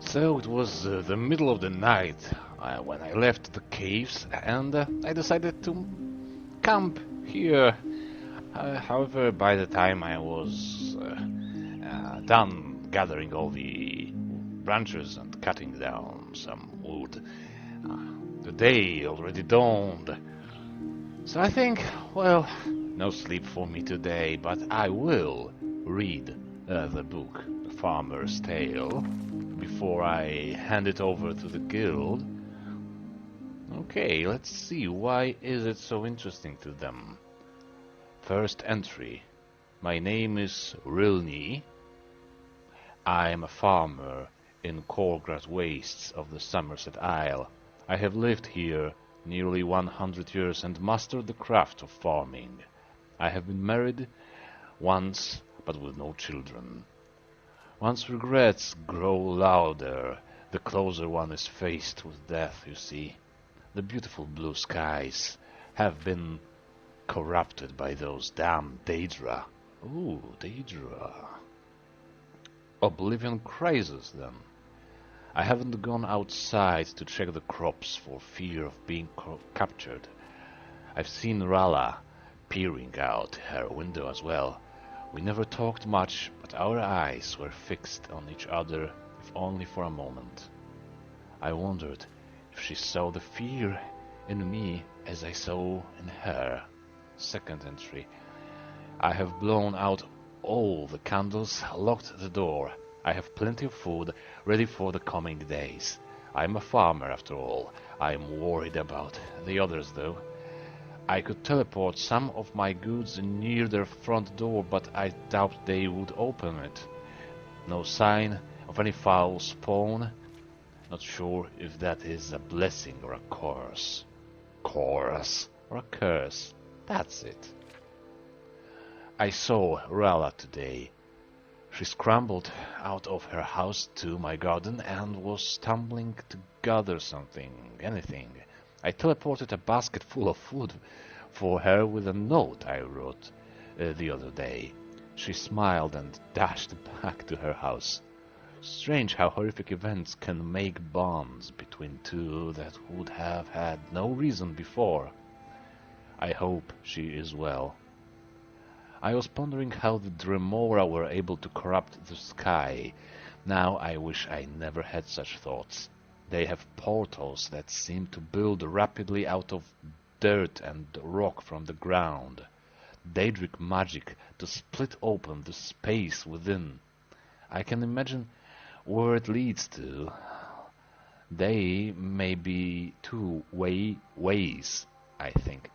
So it was the middle of the night when I left the caves, and I decided to camp here. However, by the time I was done gathering all the branches and cutting down some wood, the day already dawned. So I think, well, no sleep for me today, but I will read the book, The Farmer's Tale, before I hand it over to the guild. Okay, let's see, why is it so interesting to them? First entry. My name is Rilny. I am a farmer in Corgrass wastes of the Summerset Isle. I have lived here nearly 100 years and mastered the craft of farming. I have been married once, but with no children. One's regrets grow louder the closer one is faced with death, you see. The beautiful blue skies have been corrupted by those damn Daedra. Ooh, Daedra. Oblivion crisis, then. I haven't gone outside to check the crops for fear of being captured. I've seen Rala peering out her window as well. We never talked much, but our eyes were fixed on each other, if only for a moment. I wondered if she saw the fear in me as I saw in her. Second entry. I have blown out all the candles, locked the door. I have plenty of food, ready for the coming days. I am a farmer, after all. I am worried about the others, though. I could teleport some of my goods near their front door, but I doubt they would open it. No sign of any foul spawn. Not sure if that is a blessing or a curse. Curse or a curse. That's it. I saw Rala today. She scrambled out of her house to my garden and was stumbling to gather something, anything. I teleported a basket full of food for her with a note I wrote the other day. She smiled and dashed back to her house. Strange how horrific events can make bonds between two that would have had no reason before. I hope she is well. I was pondering how the Dremora were able to corrupt the sky. Now I wish I never had such thoughts. They have portals that seem to build rapidly out of dirt and rock from the ground. Daedric magic to split open the space within. I can imagine where it leads to. They may be two ways, I think.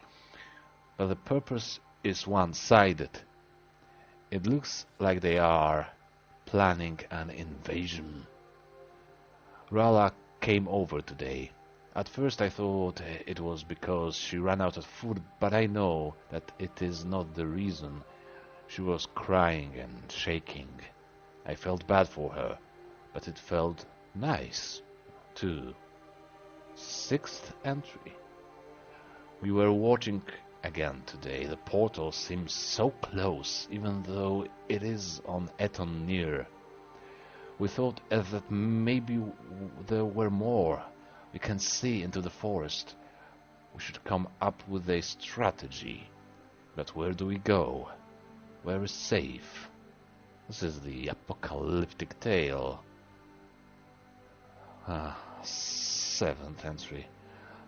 But the purpose is one-sided. It looks like they are planning an invasion. Rala came over today. At first I thought it was because she ran out of food, but I know that it is not the reason. She was crying and shaking. I felt bad for her, but it felt nice, too. Sixth entry. We were watching again today. The portal seems so close, even though it is on Eton near. We thought that maybe there were more. We can see into the forest. We should come up with a strategy. But where do we go? Where is safe? This is the apocalyptic tale. Seventh entry.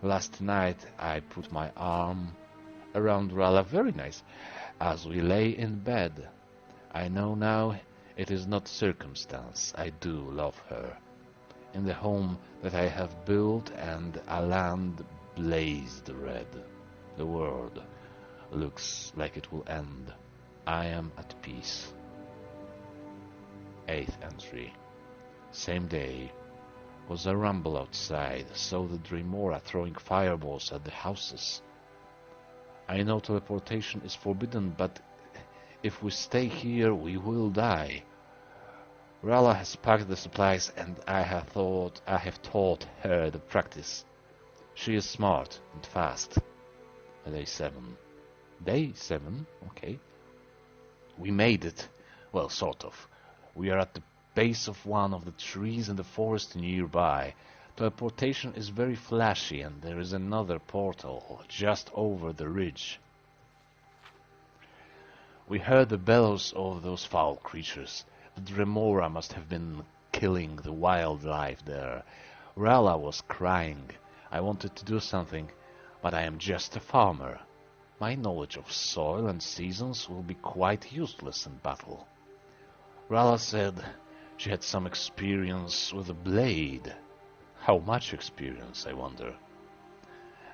Last night I put my arm around Rala, very nice, as we lay in bed. I know now it is not circumstance. I do love her. In the home that I have built and a land blazed red. The world looks like it will end. I am at peace. Eighth entry. Same day. Was a rumble outside. Saw the Dremora throwing fireballs at the houses. I know teleportation is forbidden, but if we stay here, we will die. Rala has packed the supplies, and I have taught her the practice. She is smart and fast. Day 7. Day 7? Okay. We made it. Well, sort of. We are at the base of one of the trees in the forest nearby. Teleportation is very flashy, and there is another portal just over the ridge. We heard the bellows of those foul creatures. The Dremora must have been killing the wildlife there. Rala was crying. I wanted to do something, but I am just a farmer. My knowledge of soil and seasons will be quite useless in battle. Rala said she had some experience with a blade. How much experience, I wonder?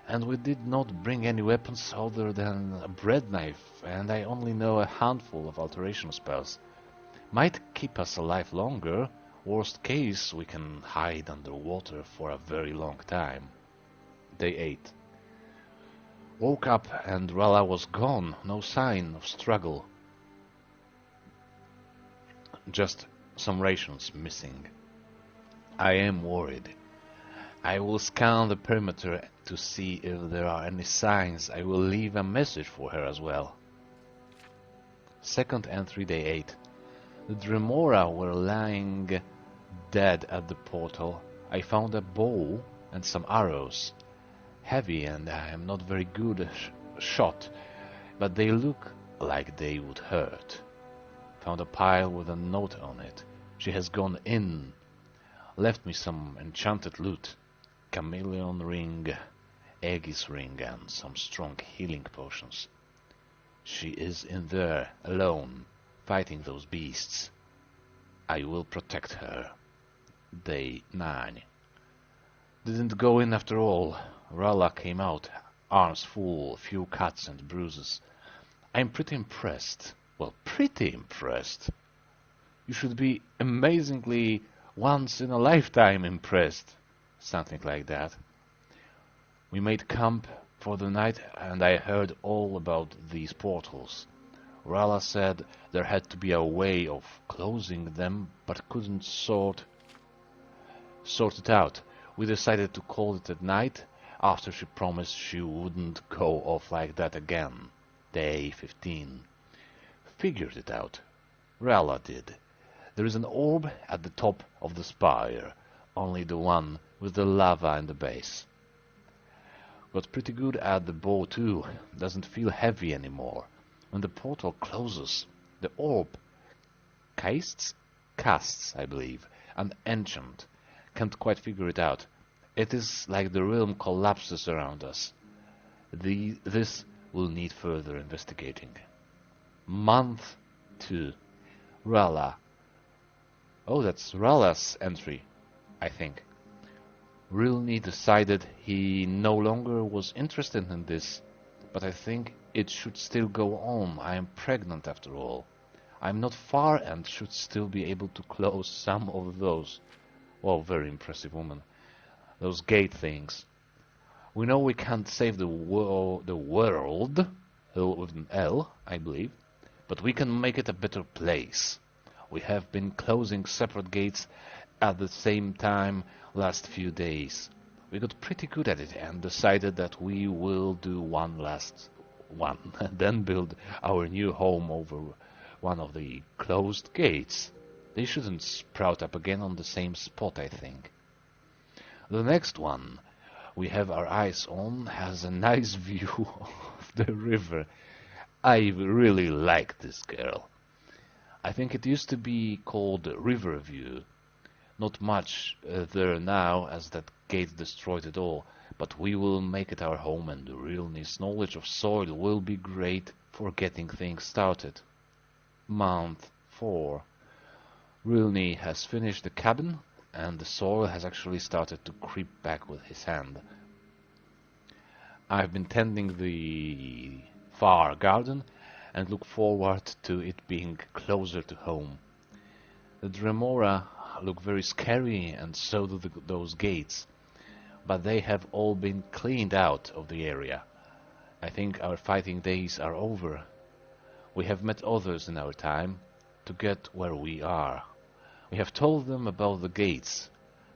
And we did not bring any weapons other than a bread knife, and I only know a handful of alteration spells. Might keep us alive longer. Worst case, we can hide underwater for a very long time. Day 8. Woke up and Rala was gone, no sign of struggle. Just some rations missing. I am worried. I will scan the perimeter to see if there are any signs. I will leave a message for her as well. Second entry, day 8. The Dremora were lying dead at the portal. I found a bow and some arrows. Heavy, and I am not very good shot, but they look like they would hurt. Found a pile with a note on it. She has gone in. Left me some enchanted loot. Chameleon ring, Aegis ring, and some strong healing potions. She is in there, alone, fighting those beasts. I will protect her. Day 9. Didn't go in after all. Rala came out, arms full, few cuts and bruises. I'm pretty impressed. Well, pretty impressed. You should be amazingly once-in-a-lifetime impressed. Something like that. We made camp for the night, and I heard all about these portals. Rala said there had to be a way of closing them, but couldn't sort it out. We decided to call it at night, after she promised she wouldn't go off like that again. Day 15. Figured it out. Rala did. There is an orb at the top of the spire, only the one with the lava in the base. Got pretty good at the bow too, doesn't feel heavy anymore. When the portal closes, the orb casts, I believe, an enchant. Can't quite figure it out. It is like the realm collapses around us. This will need further investigating. Month 2. Rala. Oh, that's Rala's entry, I think. Rilny decided he no longer was interested in this, but I think it should still go on. I am pregnant after all. I'm not far and should still be able to close some of those. Well, very impressive woman. Those gate things. We know we can't save the world with an L, I believe, but we can make it a better place. We have been closing separate gates at the same time last few days. We got pretty good at it and decided that we will do one last one, and then build our new home over one of the closed gates. They shouldn't sprout up again on the same spot, I think. The next one we have our eyes on has a nice view of the river. I really like this girl. I think it used to be called Riverview. Not much there now, as that gate destroyed it all, but we will make it our home, and Rilny's knowledge of soil will be great for getting things started. Month 4. Rilny has finished the cabin, and the soil has actually started to creep back with his hand. I've been tending the far garden, and look forward to it being closer to home. The Dremora look very scary, and so do those gates, but they have all been cleaned out of the area. I think our fighting days are over. We have met others in our time to get where we are. We have told them about the gates.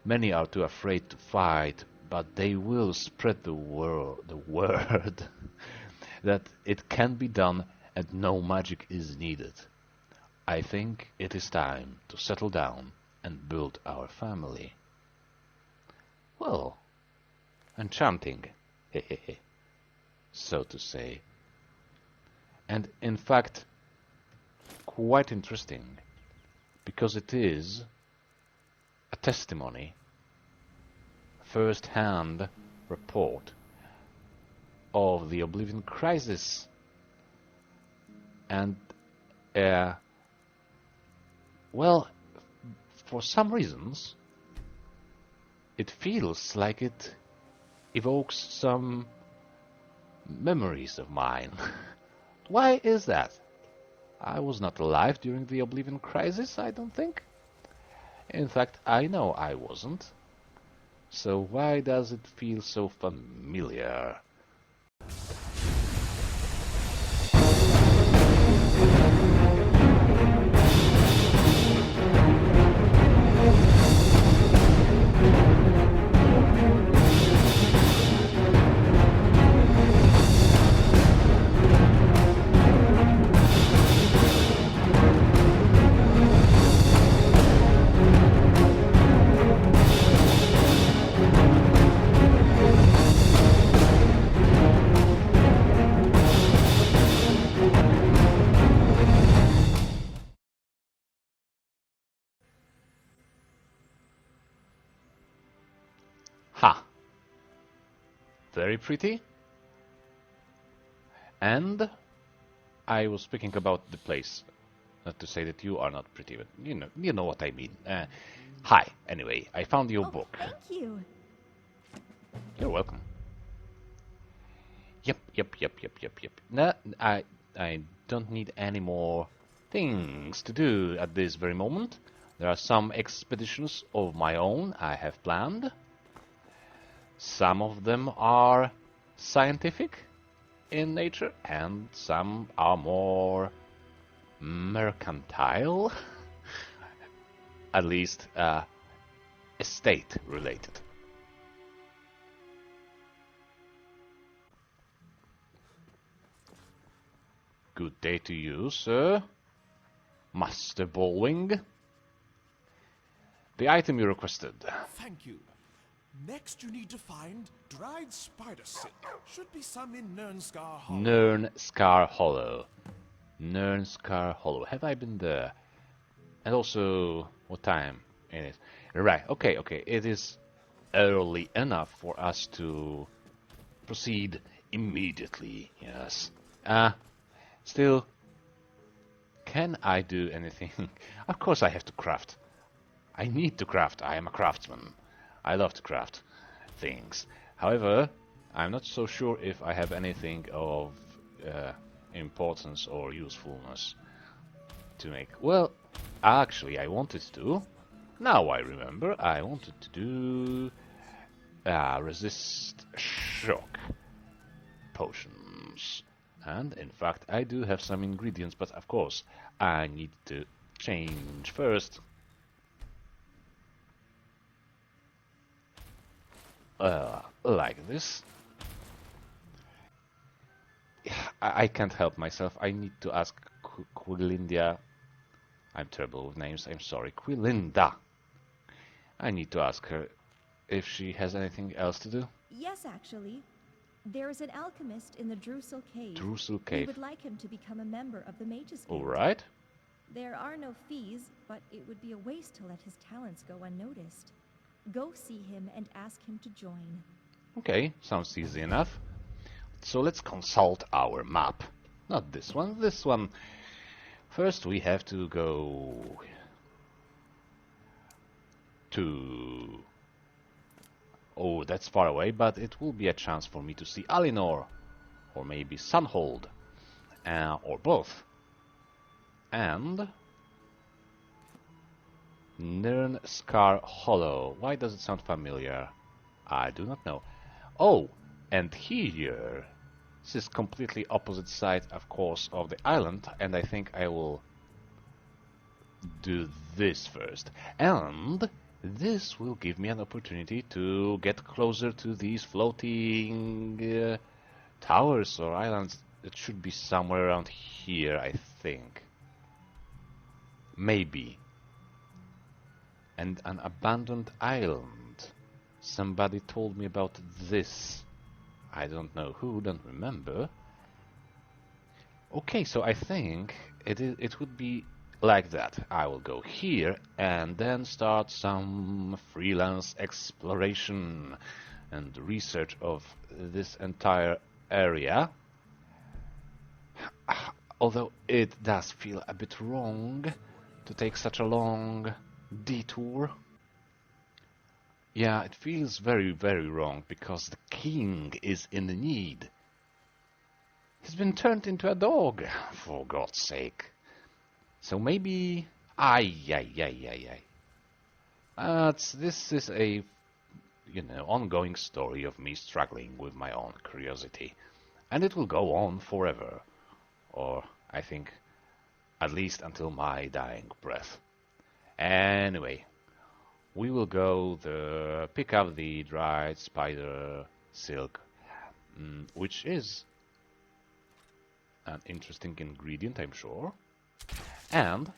Many are too afraid to fight, but they will spread the word that it can be done and no magic is needed. I think it is time to settle down and build our family. Well, enchanting, hehehe, so to say. And in fact, quite interesting, because it is a testimony, first-hand report of the Oblivion Crisis. And, well, for some reasons, it feels like it evokes some memories of mine. Why is that? I was not alive during the Oblivion Crisis, I don't think. In fact, I know I wasn't. So why does it feel so familiar? Ha! Very pretty. And I was speaking about the place. Not to say that you are not pretty, but you know what I mean. Hi. Anyway, I found your book. Thank you. You're welcome. Yep. No, I don't need any more things to do at this very moment. There are some expeditions of my own I have planned. Some of them are scientific in nature, and some are more mercantile, at least estate related. Good day to you, sir. Master Bowling. The item you requested. Thank you. Next, you need to find dried spider silk. Should be some in Nirnscar Hollow. Nirnscar Hollow. Nirnscar Hollow. Have I been there? And also, what time is it? Right, okay. It is early enough for us to proceed immediately, yes. Still, can I do anything? Of course I have to craft. I need to craft. I am a craftsman. I love to craft things. However, I'm not so sure if I have anything of importance or usefulness to make. Well, actually, I wanted to. Now I remember. I wanted to do resist shock potions. And, in fact, I do have some ingredients, but of course, I need to change first. Like this. I can't help myself. I need to ask Quilinda. I'm terrible with names. I'm sorry. Quilinda. I need to ask her if she has anything else to do. Yes, actually. There is an alchemist in the Drusil Cave. Drusil Cave. We would like him to become a member of the Mages Guild. All right. There are no fees, but it would be a waste to let his talents go unnoticed. Go see him and ask him to join. Okay, sounds easy enough. So let's consult our map. Not this one, this one. First we have to go to... Oh, that's far away, but it will be a chance for me to see Alinor, or maybe Sunhold, or both. And Nirnscar Hollow. Why does it sound familiar? I do not know. Oh, and here. This is completely opposite side, of course, of the island, and I think I will do this first. And this will give me an opportunity to get closer to these floating towers or islands. It should be somewhere around here, I think. Maybe. And an abandoned island. Somebody told me about this. I don't know who, don't remember. Okay, so I think it would be like that. I will go here and then start some freelance exploration and research of this entire area. Although it does feel a bit wrong to take such a long detour. Yeah, it feels very, very wrong because the king is in need. He's been turned into a dog, for God's sake. So maybe... this is a, ongoing story of me struggling with my own curiosity. And it will go on forever. Or, I think, at least until my dying breath. Anyway, we will go pick up the dried spider silk, which is an interesting ingredient, I'm sure. And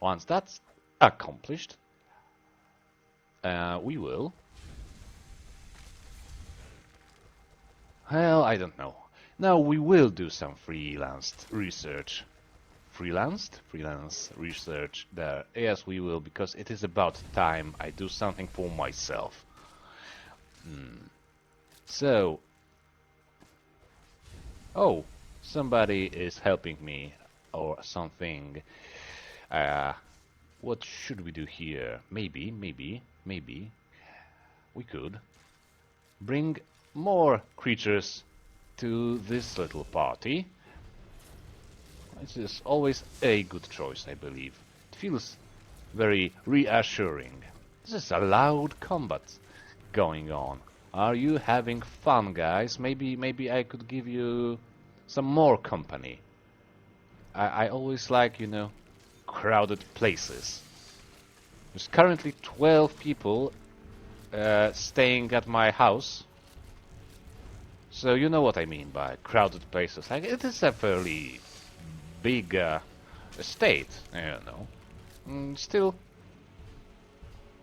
once that's accomplished, we will... Well, I don't know. Now we will do some freelance research. Freelance research there. Yes, we will, because it is about time I do something for myself. So... Oh, somebody is helping me, or something. What should we do here? Maybe we could bring more creatures to this little party. This is always a good choice, I believe. It feels very reassuring. This is a loud combat going on. Are you having fun, guys? Maybe I could give you some more company. I always like, crowded places. There's currently 12 people staying at my house. So you know what I mean by crowded places. Like, it is a fairly big estate, Still,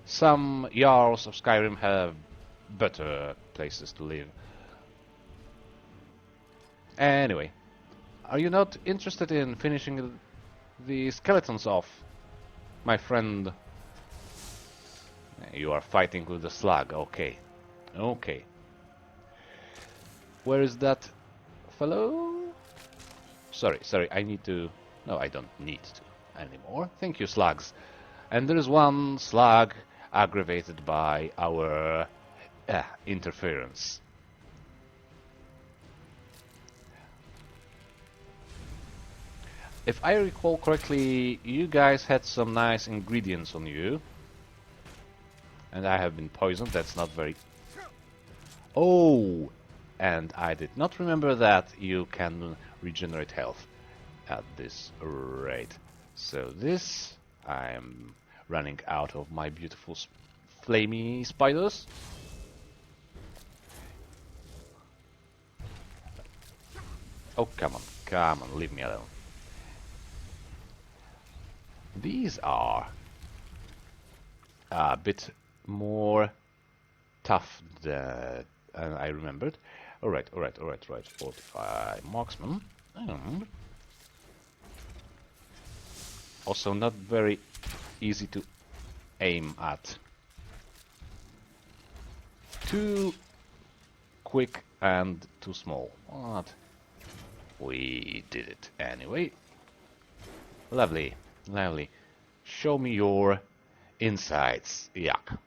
some Jarls of Skyrim have better places to live. Anyway, are you not interested in finishing the skeletons off, my friend? You are fighting with the slug, okay. Where is that fellow? Sorry, I need to... No, I don't need to anymore. Thank you, slugs. And there is one slug aggravated by our interference. If I recall correctly, you guys had some nice ingredients on you. And I have been poisoned, that's not very... Oh! And I did not remember that you can regenerate health at this rate. So this, I'm running out of my beautiful flamey spiders. Oh, come on, leave me alone. These are a bit more tough than I remembered. Alright. 45 marksman. And also not very easy to aim at. Too quick and too small. What? We did it anyway. Lovely. Show me your insides. Yuck.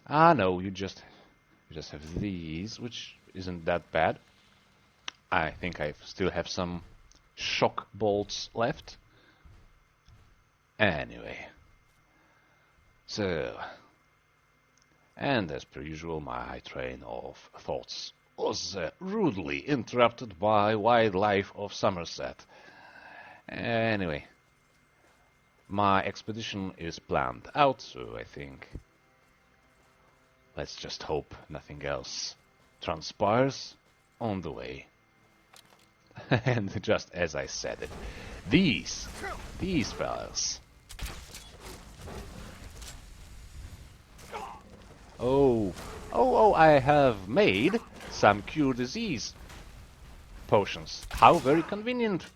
Ah no, you just have these, which isn't that bad. I think I still have some shock bolts left. Anyway. So, and as per usual, my train of thoughts was rudely interrupted by wildlife of Summerset. Anyway, my expedition is planned out, so I think let's just hope nothing else transpires on the way. And just as I said it, These fellas. Oh, I have made some cure disease potions. How very convenient.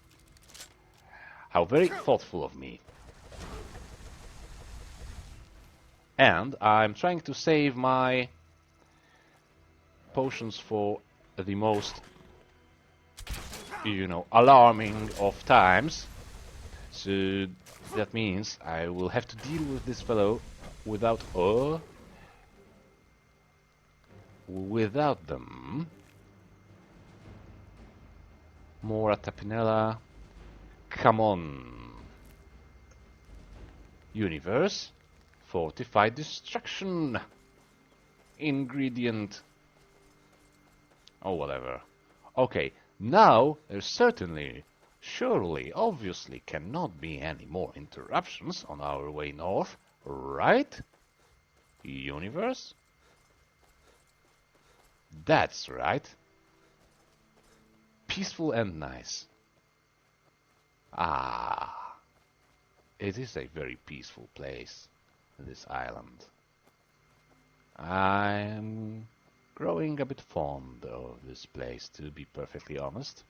How very thoughtful of me. And I'm trying to save my potions for the most, you know, alarming of times. So that means I will have to deal with this fellow without them. More Tapinella. Come on. Universe. Fortified destruction. Ingredient. Oh, whatever. Okay, now there certainly, surely, obviously cannot be any more interruptions on our way north, right? Universe? That's right. Peaceful and nice. Ah, it is a very peaceful place, this island. I'm growing a bit fond of this place, to be perfectly honest.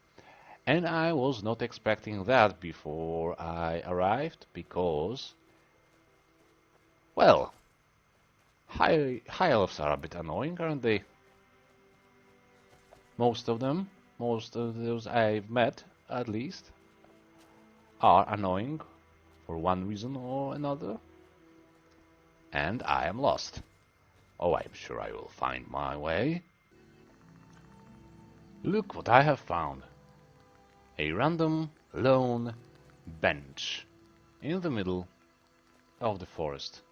And I was not expecting that before I arrived, because, well, high elves are a bit annoying, aren't they? Most of them, most of those I've met, at least, are annoying for one reason or another. And I am lost. Oh, I'm sure I will find my way. Look what I have found. A random, lone bench in the middle of the forest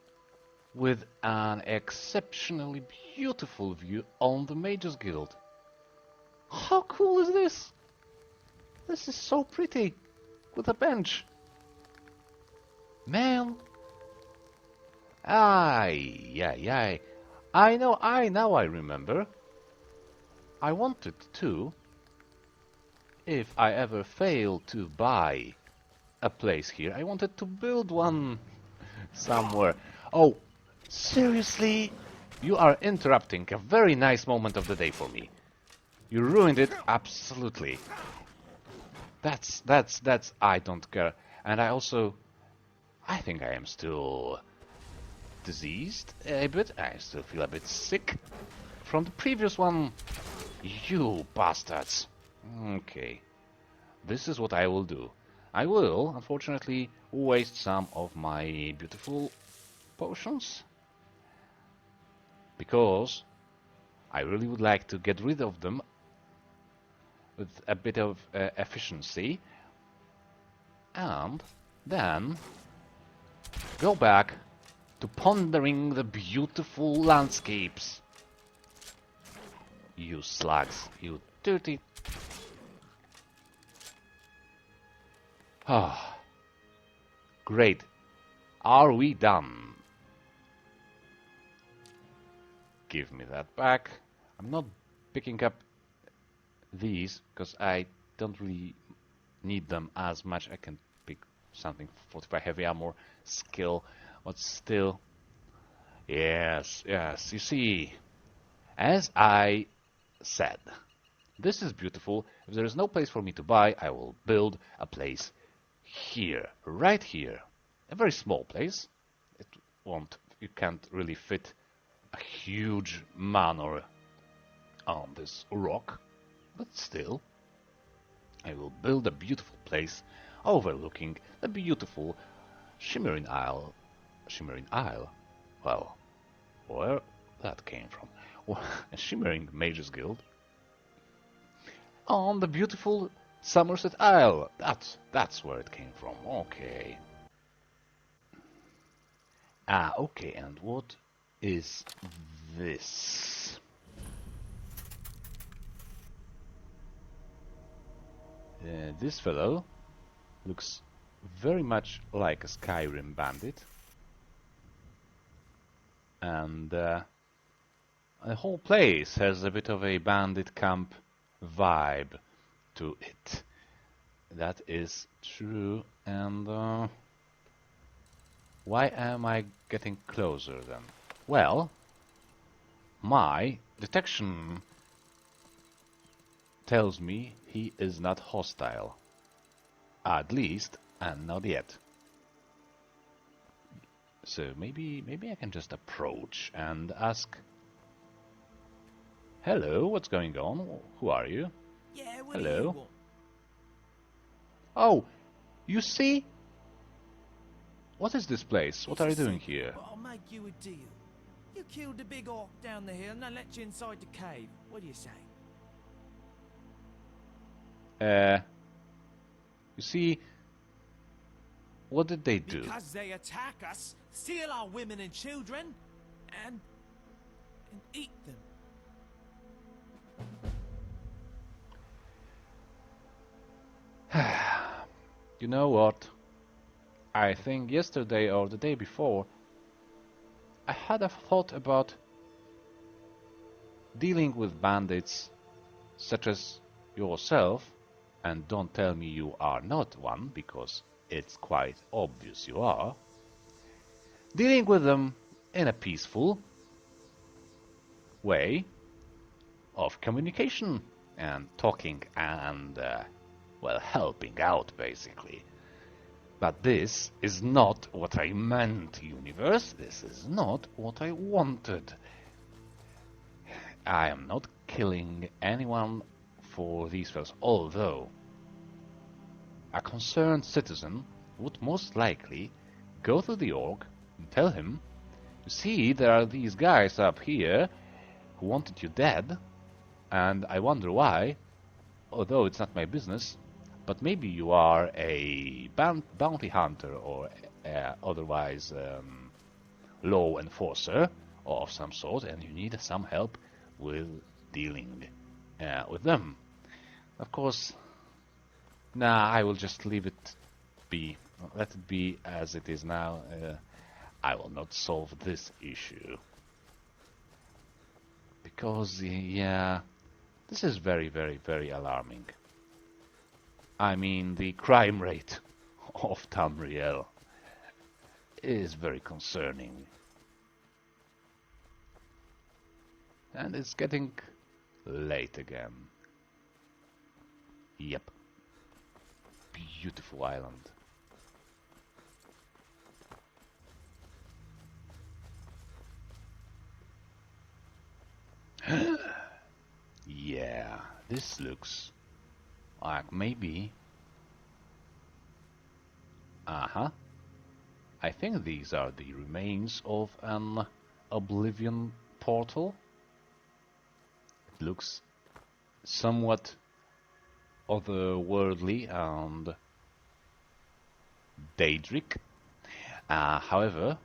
with an exceptionally beautiful view on the Mages Guild. How cool is this? This is so pretty, with a bench. Man. Aye. I remember. I wanted to, if I ever fail to buy a place here, I wanted to build one somewhere. Oh, seriously? You are interrupting a very nice moment of the day for me. You ruined it, absolutely. That's, I don't care. And I think I am still diseased a bit. I still feel a bit sick from the previous one. You bastards. Okay. This is what I will do. I will, unfortunately, waste some of my beautiful potions, because I really would like to get rid of them with a bit of efficiency, and then go back to pondering the beautiful landscapes. You slugs, you dirty... Ah, great. Are we done? Give me that back. I'm not picking up these because I don't really need them as much. I can pick something 45 heavy armor skill, but still. Yes, you see, as I said, this is beautiful. If there is no place for me to buy, I will build a place here, right here. A very small place. You can't really fit a huge manor on this rock, but still, I will build a beautiful place overlooking the beautiful Shimmering Isle. Shimmering Isle? Well, where that came from? Well, a Shimmering Mages Guild on the beautiful Summerset Isle. That's where it came from. Okay. Okay, and what is this? This fellow looks very much like a Skyrim bandit, and the whole place has a bit of a bandit camp vibe to it. that is true. And why am I getting closer then? Well, my detection tells me he is not hostile. At least, and not yet. So maybe I can just approach and ask, hello, what's going on? Who are you? Yeah, what Hello? do you want? Oh, you see? What is this place? What It's are a you doing secret, here? but I'll make you a deal. You killed the big orc down the hill and I let you inside the cave. What do you say? You see, what did they do? Because they attack us, steal our women and children, and eat them. You know what? I think yesterday or the day before, I had a thought about dealing with bandits such as yourself, and don't tell me you are not one, because it's quite obvious you are. Dealing with them in a peaceful way of communication and talking and, well, helping out, basically. But this is not what I meant, universe. This is not what I wanted. I am not killing anyone for these fellows, although a concerned citizen would most likely go to the orc and tell him, you see, there are these guys up here who wanted you dead, and I wonder why, although it's not my business, but maybe you are a bounty hunter or otherwise law enforcer of some sort, and you need some help with dealing with them. Of course, nah, I will just leave it be. Let it be as it is now. I will not solve this issue. Because, yeah, this is very, very, very alarming. I mean, the crime rate of Tamriel is very concerning. And it's getting late again. Yep. Beautiful island. Yeah, this looks like maybe... Uh-huh. I think these are the remains of an Oblivion portal. It looks somewhat otherworldly and Daedric. However,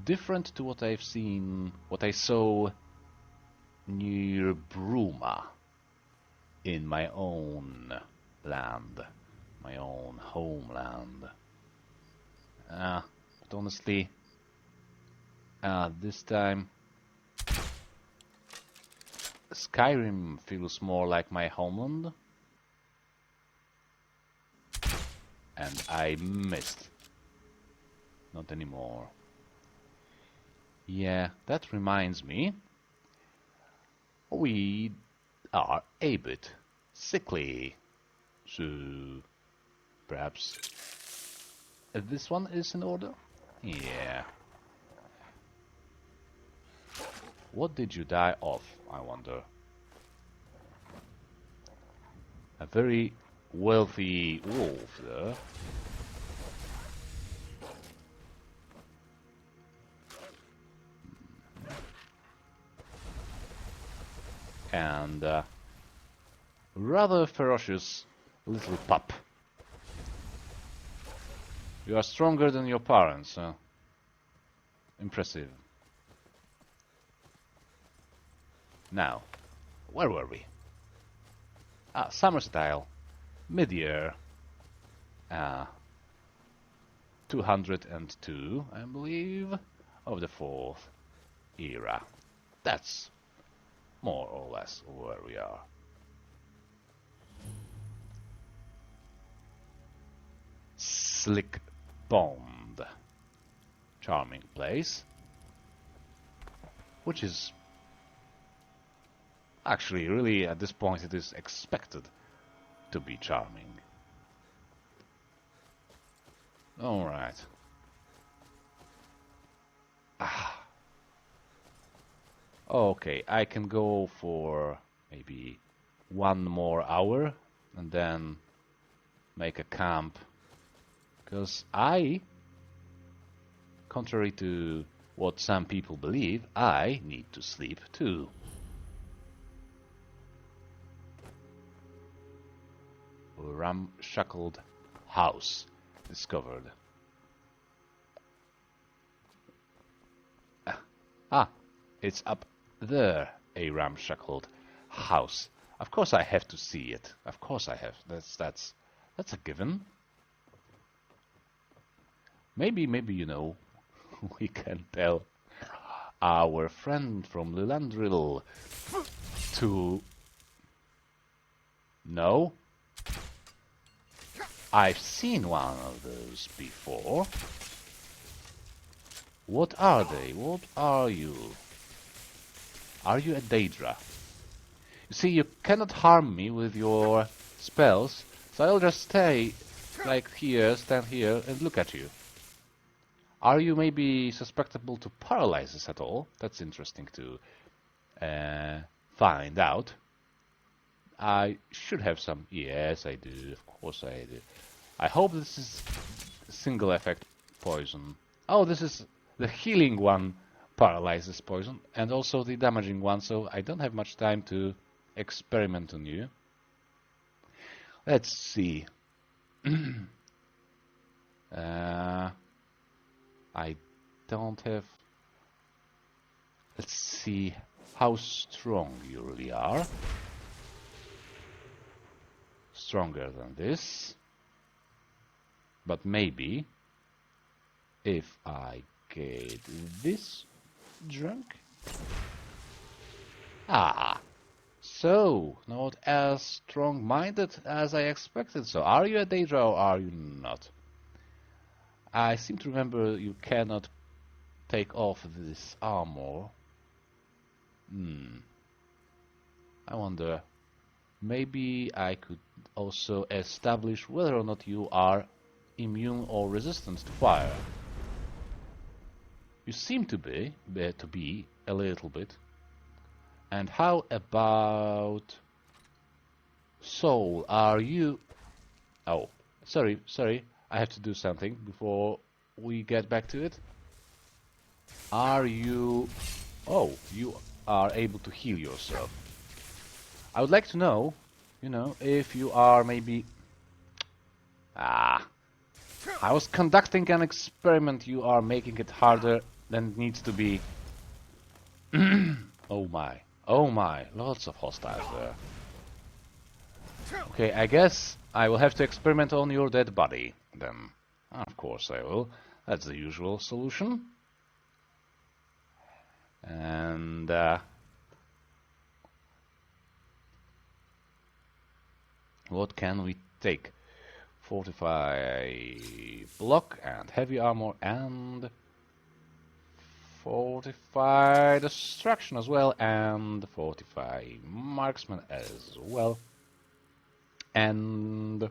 different to what I've seen, what I saw near Bruma in my own land, my own homeland. But honestly, this time Skyrim feels more like my homeland, and I missed. Not anymore. Yeah, that reminds me, we are a bit sickly, so perhaps this one is in order? Yeah. What did you die of, I wonder? A very wealthy wolf there. And rather ferocious little pup. You are stronger than your parents, huh? Impressive. Now, where were we? Summerset Isle, mid-year, 202, I believe, of the 4th era. That's more or less where we are. Slick Pond. Charming place. Which is actually really at this point it is expected to be charming. Alright. Okay, I can go for maybe 1 more hour and then make a camp. Because contrary to what some people believe, I need to sleep too. Ramshackled house discovered. It's up there, a ramshackled house. Of course I have to see it. Of course I have. That's a given. Maybe you know, we can tell our friend from Lilandril to... No? I've seen one of those before. What are they? What are you? Are you a Daedra? You see, you cannot harm me with your spells, so I'll just stay like here, stand here, and look at you. Are you maybe susceptible to paralysis at all? That's interesting to find out. I should have some... Yes, I do. Of course I do. I hope this is single effect poison. Oh, this is the healing one. Paralyzes poison, and also the damaging one, so I don't have much time to experiment on you. Let's see. I don't have... Let's see how strong you really are. Stronger than this. But maybe if I get this drunk? So not as strong-minded as I expected. So are you a Daedra or are you not? I seem to remember you cannot take off this armor. I wonder, maybe I could also establish whether or not you are immune or resistant to fire. You seem to be a little bit. And how about soul? Are you... Oh, sorry. I have to do something before we get back to it. Are you... Oh, you are able to heal yourself. I would like to know, if you are maybe... I was conducting an experiment. You are making it harder than it needs to be. Oh my. Lots of hostiles there. Okay, I guess I will have to experiment on your dead body, then. Of course I will. That's the usual solution. And... what can we take? Fortify block and heavy armor and fortify destruction as well, and fortify marksman as well, and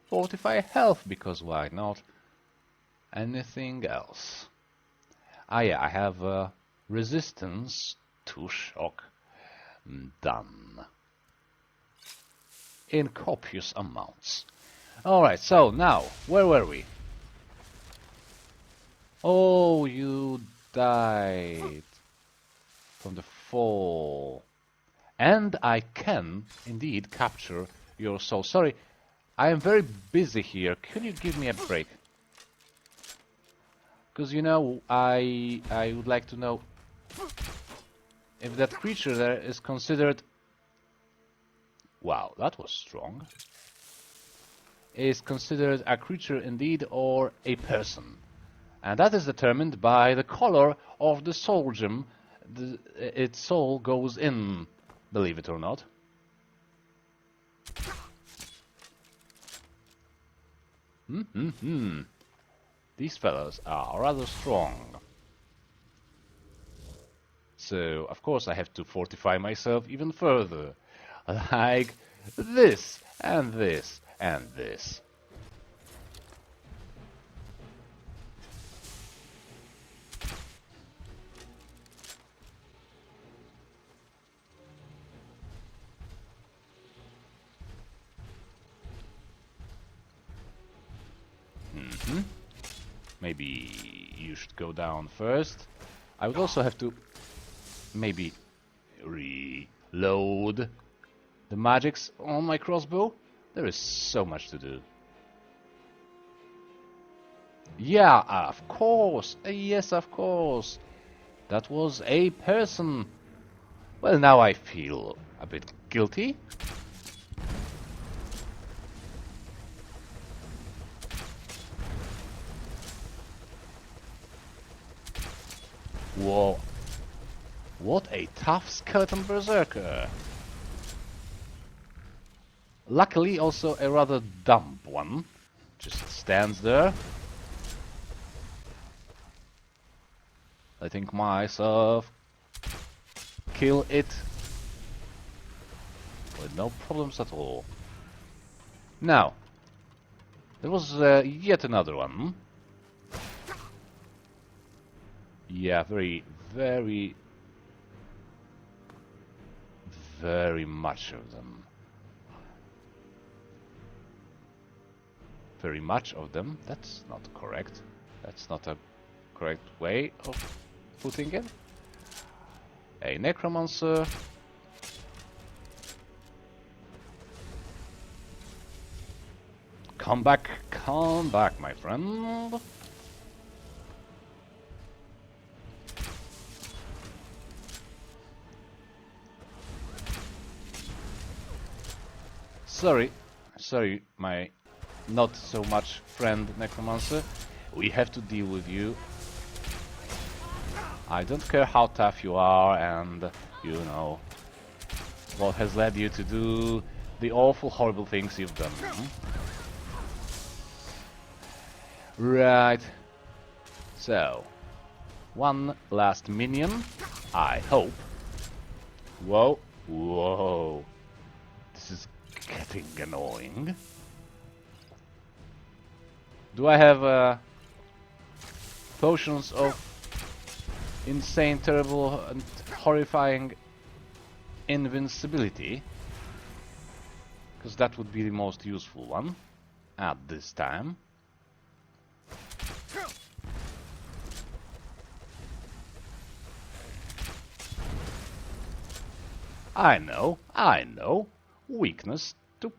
fortify health, because why not? Anything else? Yeah, I have resistance to shock. Done. In copious amounts. Alright, so now, where were we? Oh, you died from the fall. And I can indeed capture your soul. Sorry, I am very busy here. Can you give me a break? Because, I would like to know if that creature there is considered... Wow, that was strong. Is considered a creature indeed or a person. And that is determined by the color of the soul gem its soul goes in, believe it or not. These fellows are rather strong. So, of course, I have to fortify myself even further. Like this, and this, and this. Maybe you should go down first. I would also have to maybe reload the magics on my crossbow. There is so much to do. Yeah, of course. Yes, of course. That was a person. Well, now I feel a bit guilty. Whoa. What a tough skeleton berserker. Luckily also a rather dumb one. Just stands there. Letting myself kill it with no problems at all. Now, there was yet another one. Yeah, very much of them. Very much of them? That's not correct. That's not a correct way of putting it. A necromancer. Come back, my friend. Sorry, my not so much friend necromancer. We have to deal with you. I don't care how tough you are and, you know, what has led you to do the awful, horrible things you've done. Right. So, one last minion, I hope. Whoa, whoa. This is getting annoying. Do I have potions of insane, terrible, and horrifying invincibility? Because that would be the most useful one at this time. I know. Weakness to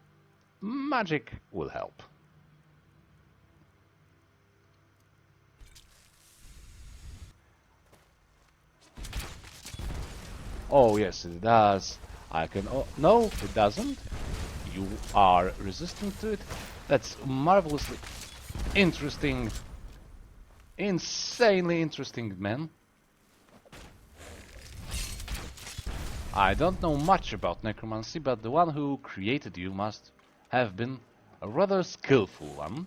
magic will help. Oh yes, it does. I can... Oh, no, it doesn't. You are resistant to it. That's marvelously interesting. Insanely interesting, man. I don't know much about necromancy, but the one who created you must have been a rather skillful one.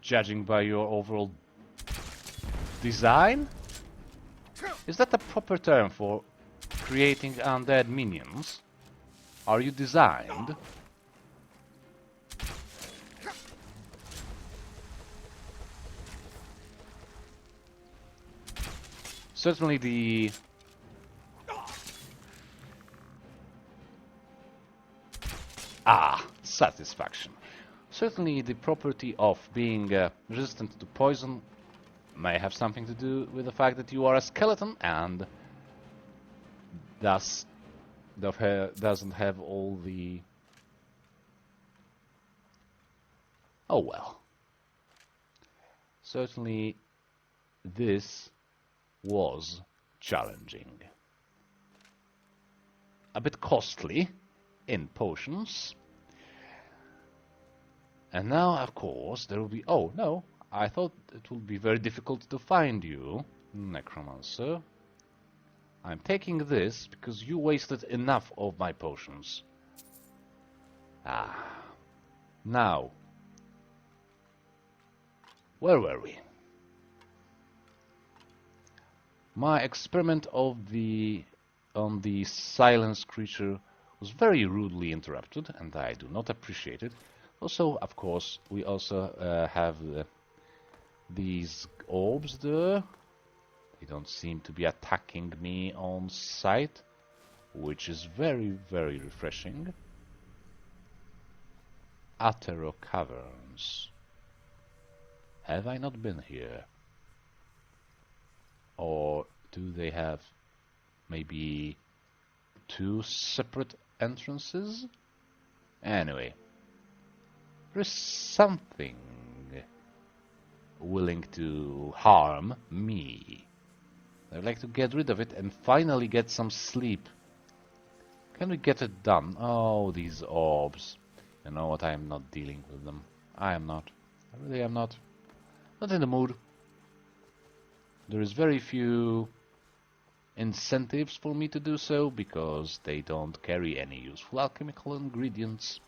Judging by your overall design? Is that a proper term for creating undead minions? Are you designed? Certainly the... satisfaction. Certainly the property of being resistant to poison may have something to do with the fact that you are a skeleton and thus doesn't have all the... Oh well. Certainly this was challenging. A bit costly in potions. And now, of course, there will be... Oh, no. I thought it would be very difficult to find you, necromancer. I'm taking this because you wasted enough of my potions. Now, where were we? My experiment on the silence creature was very rudely interrupted, and I do not appreciate it. Also, of course, we also have these orbs there. They don't seem to be attacking me on sight, which is very, very refreshing. Atero Caverns. Have I not been here? Or do they have maybe 2 separate entrances? Anyway, there is something willing to harm me. I'd like to get rid of it and finally get some sleep. Can we get it done? Oh, these orbs. You know what, I am not dealing with them. I am not. I really am not. Not in the mood. There is very few incentives for me to do so, because they don't carry any useful alchemical ingredients.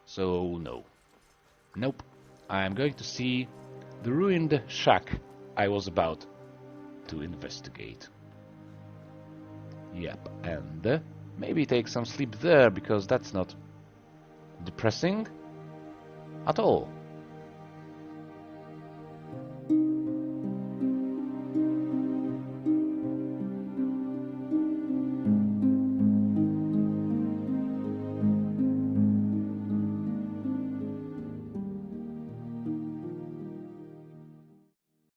So, no. Nope. I am going to see the ruined shack I was about to investigate. Yep, and maybe take some sleep there, because that's not depressing at all.